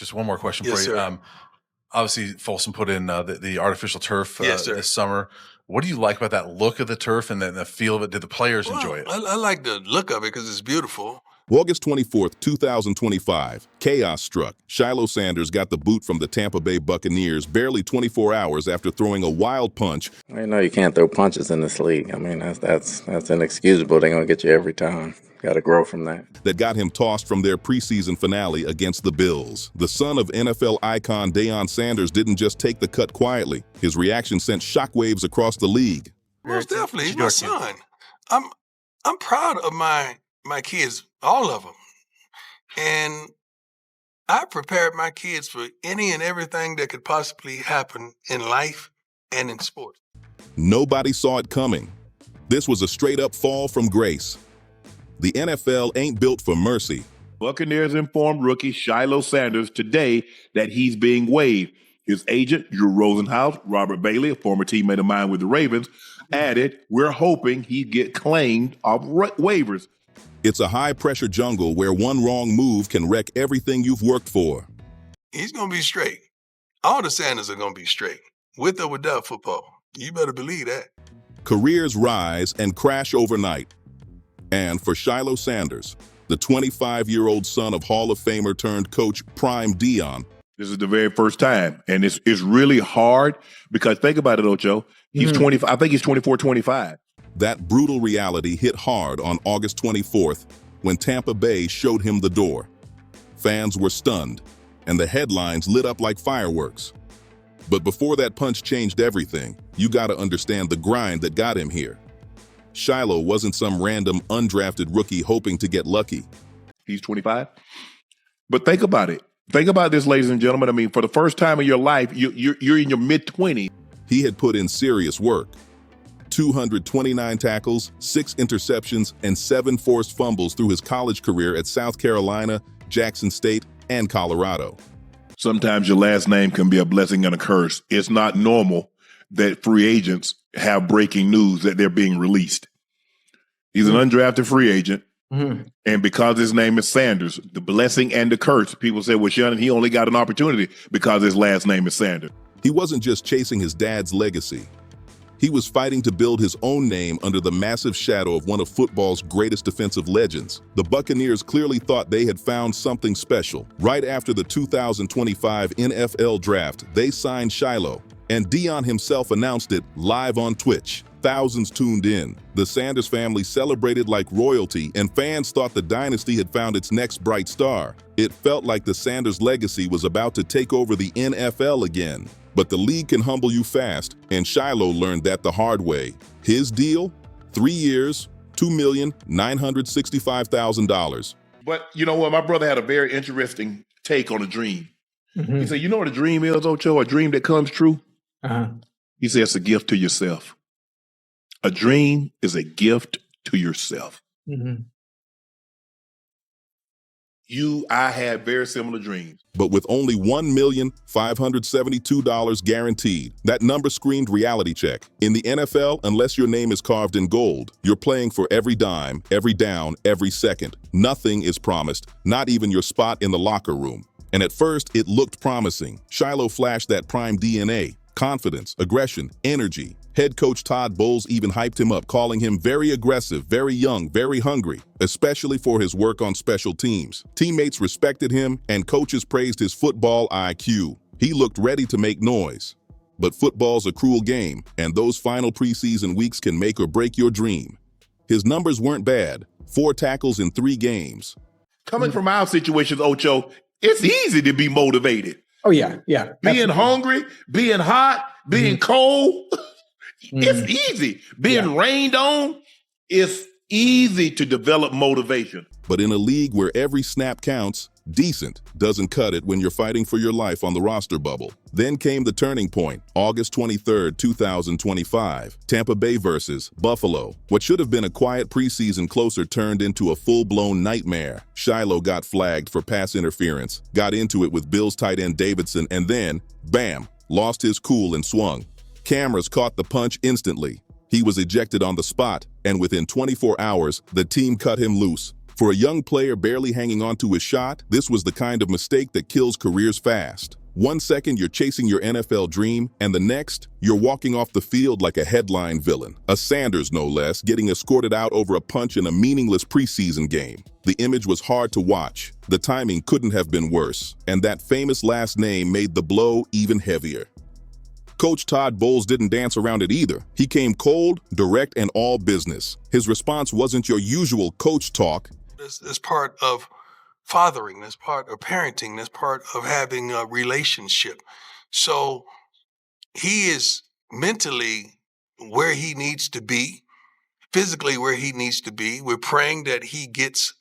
just one more question Yes, for you. sir. Obviously, Folsom put in the artificial turf Yes, sir. this summer. What do you like about that look of the turf and the feel of it? Did the players enjoy it? I like the look of it because it's beautiful. August 24th, 2025, chaos struck. Shilo Sanders got the boot from the Tampa Bay Buccaneers barely 24 hours after throwing a wild punch. I know you can't throw punches in this league. I mean, that's inexcusable. They're going to get you every time. Got to grow from that. That got him tossed from their preseason finale against the Bills. The son of NFL icon Deion Sanders didn't just take the cut quietly. His reaction sent shockwaves across the league. Most definitely, he's my son. I'm proud of my kids, all of them, and I prepared my kids for any and everything that could possibly happen in life and in sports. Nobody saw it coming. This was a straight-up fall from grace. The NFL ain't built for mercy. Buccaneers informed rookie Shilo Sanders today that he's being waived. His agent, Drew Rosenhaus, Robert Bailey, a former teammate of mine with the Ravens, added, "We're hoping he'd get claimed off waivers." It's a high-pressure jungle where one wrong move can wreck everything you've worked for. He's going to be straight. All the Sanders are going to be straight, with or without football. You better believe that. Careers rise and crash overnight. And for Shilo Sanders, the 25-year-old son of Hall of Famer turned coach Prime Deion, this is the very first time, and it's really hard because think about it, Ocho. He's 20. I think he's 24, 25. That brutal reality hit hard on August 24th when Tampa Bay showed him the door. Fans were stunned, and the headlines lit up like fireworks. But before that punch changed everything, you gotta understand the grind that got him here. Shilo wasn't some random undrafted rookie hoping to get lucky. He's 25. But think about it. Think about this, ladies and gentlemen. I mean, for the first time in your life, you're in your mid-20s. He had put in serious work. 229 tackles, 6 interceptions, and 7 forced fumbles through his college career at South Carolina, Jackson State, and Colorado. Sometimes your last name can be a blessing and a curse. It's not normal that free agents have breaking news that they're being released. He's an undrafted free agent, and because his name is Sanders, the blessing and the curse, people say, well, Shannon, he only got an opportunity because his last name is Sanders. He wasn't just chasing his dad's legacy. He was fighting to build his own name under the massive shadow of one of football's greatest defensive legends. The Buccaneers clearly thought they had found something special. Right after the 2025 NFL Draft, they signed Shilo, and Deion himself announced it live on Twitch. Thousands tuned in. The Sanders family celebrated like royalty, and fans thought the dynasty had found its next bright star. It felt like the Sanders legacy was about to take over the NFL again. But the league can humble you fast, and Shilo learned that the hard way. His deal? 3 years, $2,965,000. But you know what? My brother had a very interesting take on a dream. He said, you know what a dream is, Ocho? A dream that comes true? He said it's a gift to yourself. A dream is a gift to yourself. I had very similar dreams. But with only $1,572 guaranteed, that number screamed reality check. In the NFL, unless your name is carved in gold, you're playing for every dime, every down, every second. Nothing is promised, not even your spot in the locker room. And at first, it looked promising. Shilo flashed that prime DNA, confidence, aggression, energy. Head coach Todd Bowles even hyped him up, calling him very aggressive, very young, very hungry, especially for his work on special teams. Teammates respected him, and coaches praised his football IQ. He looked ready to make noise. But football's a cruel game, and those final preseason weeks can make or break your dream. His numbers weren't bad, 4 tackles in 3 games. Coming from our situations, Ocho, it's easy to be motivated. Oh, yeah. Being hungry, being hot, being cold. It's easy. Being rained on, it's easy to develop motivation. But in a league where every snap counts, decent doesn't cut it when you're fighting for your life on the roster bubble. Then came the turning point, August 23rd, 2025. Tampa Bay versus Buffalo. What should have been a quiet preseason closer turned into a full-blown nightmare. Shilo got flagged for pass interference, got into it with Bills tight end Davidson, and then, bam, lost his cool and swung. Cameras caught the punch instantly. He was ejected on the spot, and within 24 hours, the team cut him loose. For a young player barely hanging on to his shot, this was the kind of mistake that kills careers fast. 1 second you're chasing your NFL dream, and the next, you're walking off the field like a headline villain. A Sanders, no less, getting escorted out over a punch in a meaningless preseason game. The image was hard to watch. The timing couldn't have been worse, and that famous last name made the blow even heavier. Coach Todd Bowles didn't dance around it either. He came cold, direct, and all business. His response wasn't your usual coach talk. This part of fathering, that's part of parenting, that's part of having a relationship. So he is mentally where he needs to be, physically where he needs to be. We're praying that he gets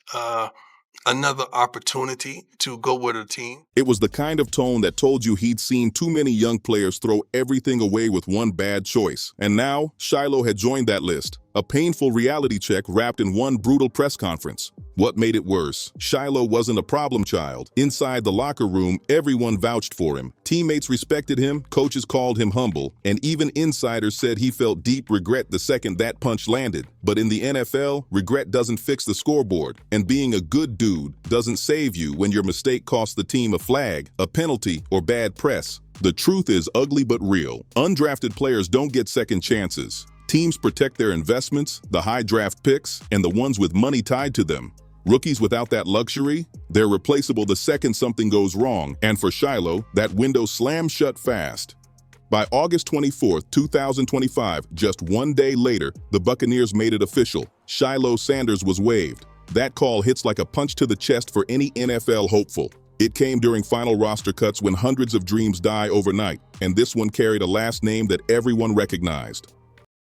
another opportunity to go with a team. It was the kind of tone that told you he'd seen too many young players throw everything away with one bad choice. And now, Shilo had joined that list. A painful reality check wrapped in one brutal press conference. What made it worse? Shilo wasn't a problem child. Inside the locker room, everyone vouched for him. Teammates respected him, coaches called him humble, and even insiders said he felt deep regret the second that punch landed. But in the NFL, regret doesn't fix the scoreboard, and being a good dude doesn't save you when your mistake costs the team a flag, a penalty, or bad press. The truth is ugly but real. Undrafted players don't get second chances. Teams protect their investments, the high draft picks, and the ones with money tied to them. Rookies without that luxury, they're replaceable the second something goes wrong, and for Shilo, that window slammed shut fast. By August 24, 2025, just 1 day later, the Buccaneers made it official. Shilo Sanders was waived. That call hits like a punch to the chest for any NFL hopeful. It came during final roster cuts when hundreds of dreams die overnight, and this one carried a last name that everyone recognized.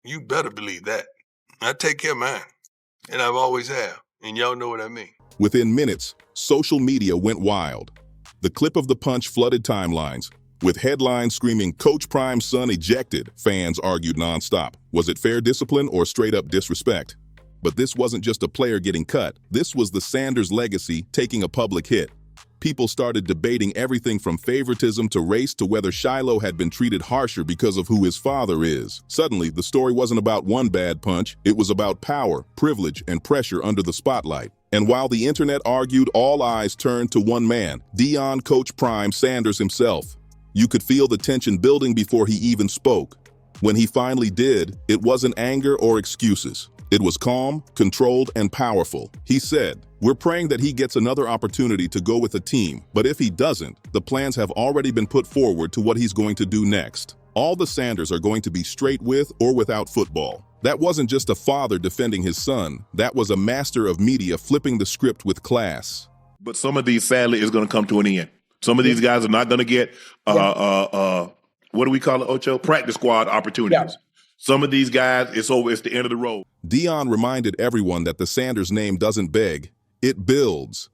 You better believe that. I take care of mine, and I've always have, and y'all know what I mean. Within minutes, social media went wild. The clip of the punch flooded timelines. With headlines screaming, "Coach Prime's son ejected," fans argued nonstop. Was it fair discipline or straight-up disrespect? But this wasn't just a player getting cut. This was the Sanders legacy taking a public hit. People started debating everything from favoritism to race to whether Shilo had been treated harsher because of who his father is. Suddenly, the story wasn't about one bad punch. It was about power, privilege, and pressure under the spotlight. And while the internet argued, all eyes turned to one man, Deion Coach Prime Sanders himself. You could feel the tension building before he even spoke. When he finally did, it wasn't anger or excuses. It was calm, controlled, and powerful. He said, "We're praying that he gets another opportunity to go with a team, but if he doesn't, the plans have already been put forward to what he's going to do next. All the Sanders are going to be straight with or without football." That wasn't just a father defending his son. That was a master of media flipping the script with class. But some of these, sadly, is going to come to an end. Some of these guys are not going to get, what do we call it, Ocho? Practice squad opportunities. Yeah. Some of these guys, it's over. It's the end of the road. Deion reminded everyone that the Sanders name doesn't beg, it builds.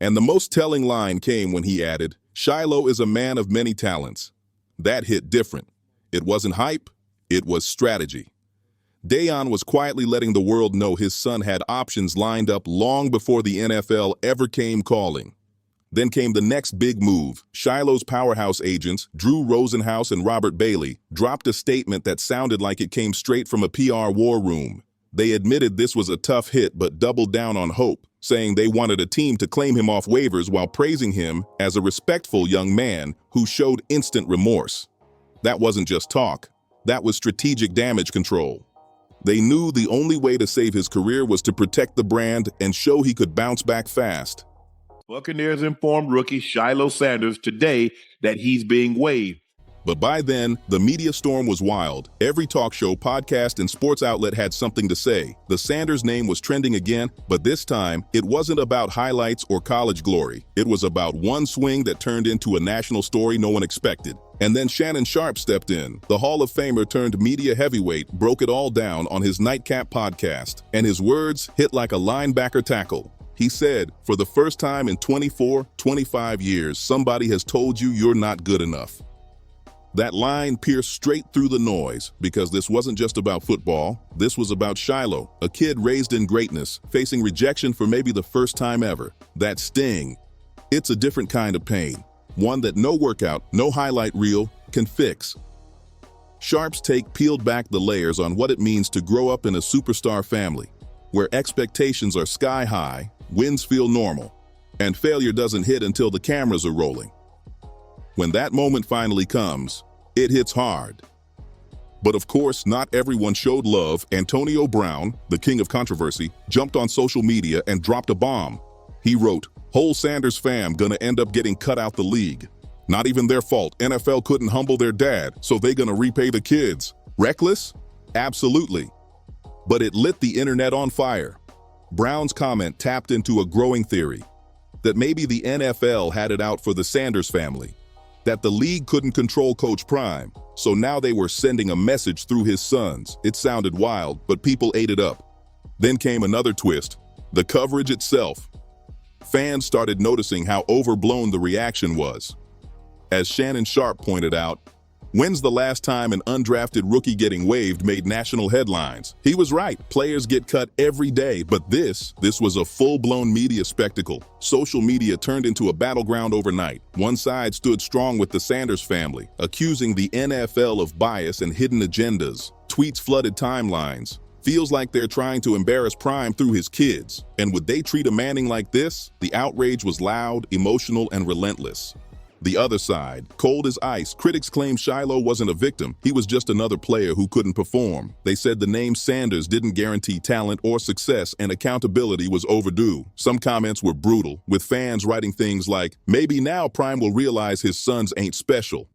And the most telling line came when he added, "Shilo is a man of many talents." That hit different. It wasn't hype, it was strategy. Deion was quietly letting the world know his son had options lined up long before the NFL ever came calling. Then came the next big move. Shilo's powerhouse agents, Drew Rosenhaus and Robert Bailey, dropped a statement that sounded like it came straight from a PR war room. They admitted this was a tough hit but doubled down on hope, saying they wanted a team to claim him off waivers while praising him as a respectful young man who showed instant remorse. That wasn't just talk. That was strategic damage control. They knew the only way to save his career was to protect the brand and show he could bounce back fast. Buccaneers informed rookie Shilo Sanders today that he's being waived. But by then, the media storm was wild. Every talk show, podcast, and sports outlet had something to say. The Sanders name was trending again, but this time, it wasn't about highlights or college glory. It was about one swing that turned into a national story no one expected. And then Shannon Sharpe stepped in. The Hall of Famer turned media heavyweight broke it all down on his Nightcap podcast, and his words hit like a linebacker tackle. He said, "For the first time in 24, 25 years, somebody has told you you're not good enough." That line pierced straight through the noise, because this wasn't just about football. This was about Shilo, a kid raised in greatness, facing rejection for maybe the first time ever. That sting. It's a different kind of pain, one that no workout, no highlight reel can fix. Sharpe's take peeled back the layers on what it means to grow up in a superstar family. where expectations are sky high, wins feel normal, and failure doesn't hit until the cameras are rolling. When that moment finally comes, it hits hard. But of course, not everyone showed love. Antonio Brown, the king of controversy, jumped on social media and dropped a bomb. He wrote, "Whole Sanders fam gonna end up getting cut out the league. Not even their fault. NFL couldn't humble their dad, so they gonna repay the kids." Reckless? Absolutely. But it lit the internet on fire. Brown's comment tapped into a growing theory that maybe the NFL had it out for the Sanders family, that the league couldn't control Coach Prime, so now they were sending a message through his sons. It sounded wild, but people ate it up. Then came another twist, the coverage itself. Fans started noticing how overblown the reaction was. As Shannon Sharp pointed out, when's the last time an undrafted rookie getting waived made national headlines? He was right. Players get cut every day, but this was a full-blown media spectacle. Social media turned into a battleground overnight. One side stood strong with the Sanders family, accusing the NFL of bias and hidden agendas. Tweets flooded timelines. Feels like they're trying to embarrass Prime through his kids. And would they treat a Manning like this? The outrage was loud, emotional, and relentless. The other side, cold as ice, critics claimed Shilo wasn't a victim. He was just another player who couldn't perform. They said the name Sanders didn't guarantee talent or success, and accountability was overdue. Some comments were brutal, with fans writing things like, "Maybe now Prime will realize his sons ain't special."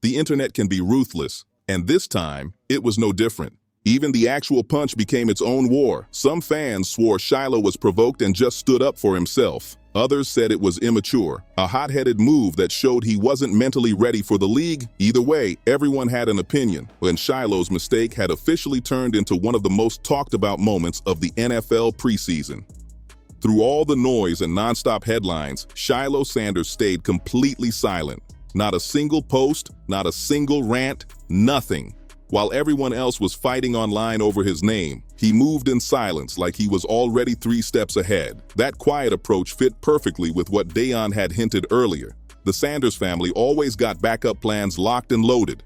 The internet can be ruthless, and this time, it was no different. Even the actual punch became its own war. Some fans swore Shilo was provoked and just stood up for himself. Others said it was immature, a hot-headed move that showed he wasn't mentally ready for the league. Either way, everyone had an opinion, and Shilo's mistake had officially turned into one of the most talked-about moments of the NFL preseason. Through all the noise and nonstop headlines, Shilo Sanders stayed completely silent. Not a single post, not a single rant, nothing. While everyone else was fighting online over his name, he moved in silence like he was already 3 steps ahead. That quiet approach fit perfectly with what Deion had hinted earlier. The Sanders family always got backup plans locked and loaded.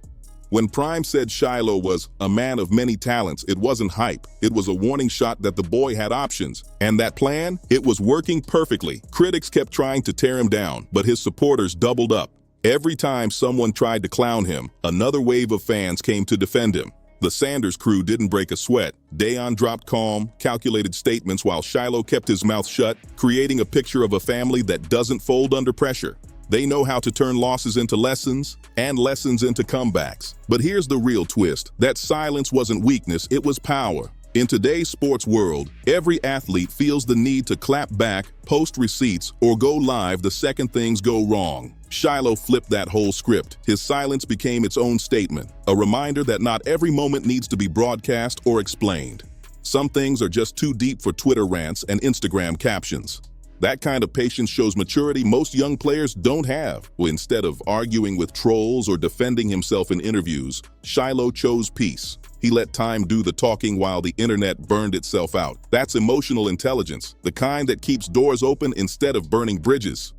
When Prime said Shilo was a man of many talents, it wasn't hype. It was a warning shot that the boy had options. And that plan? It was working perfectly. Critics kept trying to tear him down, but his supporters doubled up. Every time someone tried to clown him, another wave of fans came to defend him. The Sanders crew didn't break a sweat. Deion dropped calm, calculated statements while Shilo kept his mouth shut, creating a picture of a family that doesn't fold under pressure. They know how to turn losses into lessons and lessons into comebacks. But here's the real twist. That silence wasn't weakness, it was power. In today's sports world, every athlete feels the need to clap back, post receipts, or go live the second things go wrong. Shilo flipped that whole script. His silence became its own statement, a reminder that not every moment needs to be broadcast or explained. Some things are just too deep for Twitter rants and Instagram captions. That kind of patience shows maturity most young players don't have. Instead of arguing with trolls or defending himself in interviews, Shilo chose peace. He let time do the talking while the internet burned itself out. That's emotional intelligence, the kind that keeps doors open instead of burning bridges.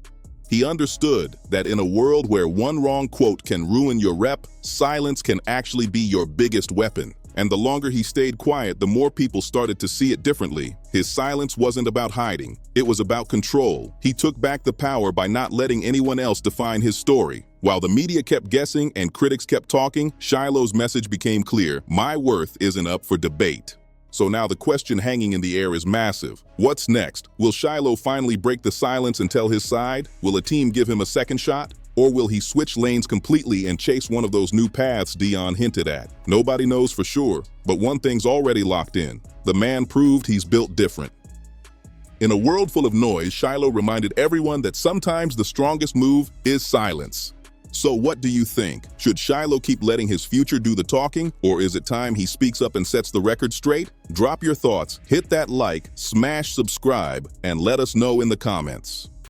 He understood that in a world where one wrong quote can ruin your rep, silence can actually be your biggest weapon. And the longer he stayed quiet, the more people started to see it differently. His silence wasn't about hiding. It was about control. He took back the power by not letting anyone else define his story. While the media kept guessing and critics kept talking, Shilo's message became clear. My worth isn't up for debate. So now the question hanging in the air is massive. What's next? Will Shilo finally break the silence and tell his side? Will a team give him a second shot? Or will he switch lanes completely and chase one of those new paths Deion hinted at? Nobody knows for sure, but one thing's already locked in. The man proved he's built different. In a world full of noise, Shilo reminded everyone that sometimes the strongest move is silence. So what do you think? Should Shilo keep letting his future do the talking, or is it time he speaks up and sets the record straight? Drop your thoughts, hit that like, smash subscribe, and let us know in the comments.